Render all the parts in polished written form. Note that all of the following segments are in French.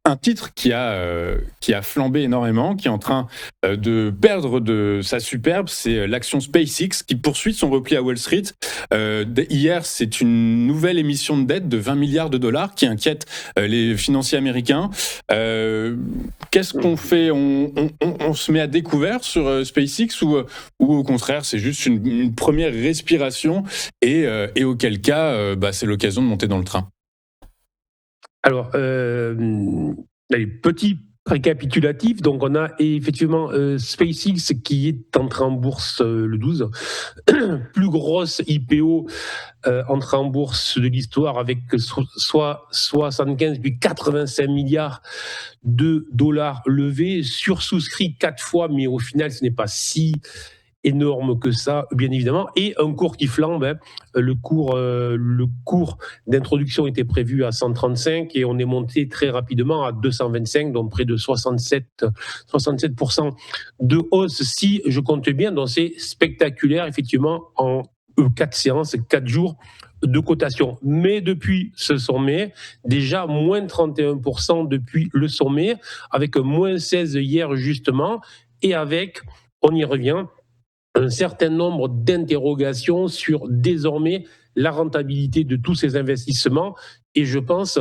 Un titre qui a flambé énormément, qui est en train de perdre de sa superbe, c'est l'action SpaceX qui poursuit son repli à Wall Street. Hier, c'est une nouvelle émission de dette de 20 milliards de dollars qui inquiète les financiers américains. Qu'est-ce qu'on fait? On se met à découvert sur SpaceX ou au contraire, c'est juste une première respiration et auquel cas, c'est l'occasion de monter dans le train? Alors, allez, petit récapitulatif. Donc, on a effectivement SpaceX qui est entré en bourse le 12. Plus grosse IPO entrée en bourse de l'histoire avec soit 75 puis 85 milliards de dollars levés, sursouscrit 4 fois, mais au final, ce n'est pas si énorme que ça, bien évidemment, et un cours qui flambe. Le cours d'introduction était prévu à 135 et on est monté très rapidement à 225, donc près de 67% de hausse, si je compte bien. Donc c'est spectaculaire, effectivement, en 4 séances, 4 jours de cotation. Mais depuis ce sommet, déjà moins 31% depuis le sommet, avec moins 16 hier justement, et avec, on y revient, un certain nombre d'interrogations sur désormais la rentabilité de tous ces investissements. Et je pense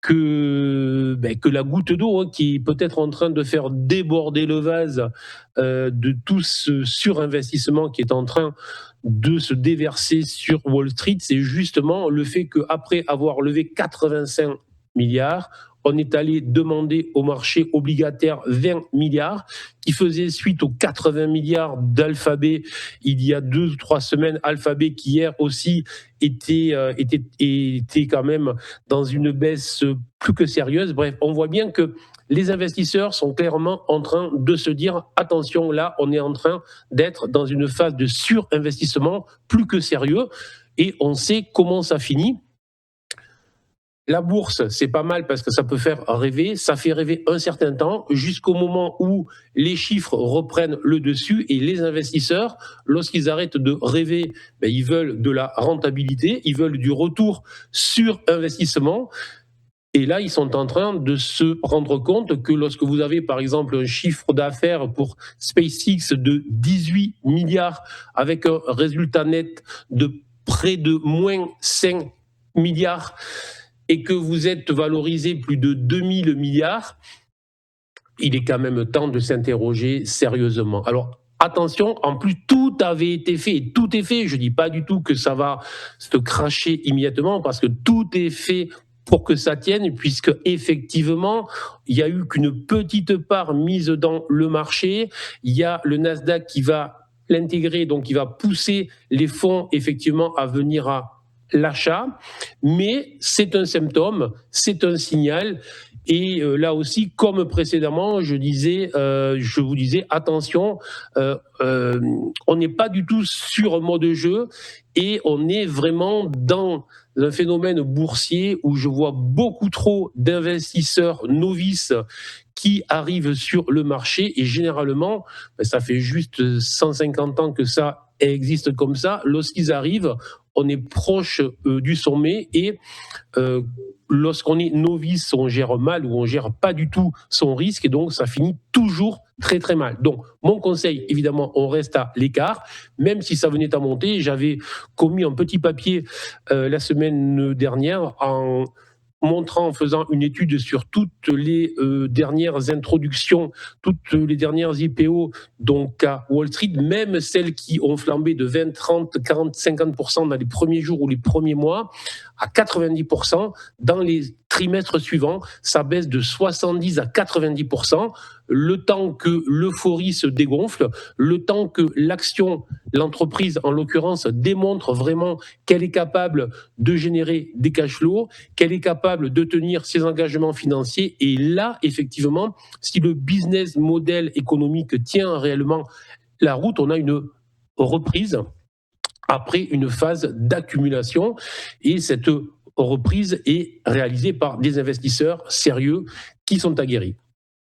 que la goutte d'eau qui est peut-être en train de faire déborder le vase de tout ce surinvestissement qui est en train de se déverser sur Wall Street, c'est justement le fait qu'après avoir levé 85 milliards, on est allé demander au marché obligataire 20 milliards, qui faisait suite aux 80 milliards d'Alphabet il y a 2 ou 3 semaines. Alphabet qui hier aussi était quand même dans une baisse plus que sérieuse. Bref, on voit bien que les investisseurs sont clairement en train de se dire attention, là, on est en train d'être dans une phase de surinvestissement plus que sérieux, et on sait comment ça finit. La bourse, c'est pas mal parce que ça peut faire rêver, ça fait rêver un certain temps, jusqu'au moment où les chiffres reprennent le dessus et les investisseurs, lorsqu'ils arrêtent de rêver, ils veulent de la rentabilité, ils veulent du retour sur investissement. Et là, ils sont en train de se rendre compte que lorsque vous avez, par exemple, un chiffre d'affaires pour SpaceX de 18 milliards avec un résultat net de près de moins 5 milliards, et que vous êtes valorisé plus de 2000 milliards, il est quand même temps de s'interroger sérieusement. Alors, attention, en plus, tout avait été fait, et tout est fait. Je ne dis pas du tout que ça va se cracher immédiatement, parce que tout est fait pour que ça tienne, puisque effectivement, il n'y a eu qu'une petite part mise dans le marché. Il y a le Nasdaq qui va l'intégrer, donc qui va pousser les fonds effectivement à venir à l'achat, mais c'est un symptôme, c'est un signal. Et là aussi, comme précédemment, je vous disais, attention, on n'est pas du tout sur un mode jeu et on est vraiment dans un phénomène boursier où je vois beaucoup trop d'investisseurs novices qui arrivent sur le marché, et généralement, ça fait juste 150 ans que ça existe comme ça. Lorsqu'ils arrivent, on est proche du sommet, et lorsqu'on est novice, on gère mal ou on gère pas du tout son risque, et donc ça finit toujours très très mal. Donc mon conseil, évidemment, on reste à l'écart, même si ça venait à monter. J'avais commis un petit papier la semaine dernière en montrant, en faisant une étude sur toutes les dernières introductions, toutes les dernières IPO donc à Wall Street, même celles qui ont flambé de 20, 30, 40, 50% dans les premiers jours ou les premiers mois, à 90% dans les trimestres suivants, ça baisse de 70 à 90%, le temps que l'euphorie se dégonfle, le temps que l'action, l'entreprise en l'occurrence, démontre vraiment qu'elle est capable de générer des cash flows, qu'elle est capable de tenir ses engagements financiers. Et là, effectivement, si le business model économique tient réellement la route, on a une reprise après une phase d'accumulation, et cette reprise est réalisée par des investisseurs sérieux qui sont aguerris.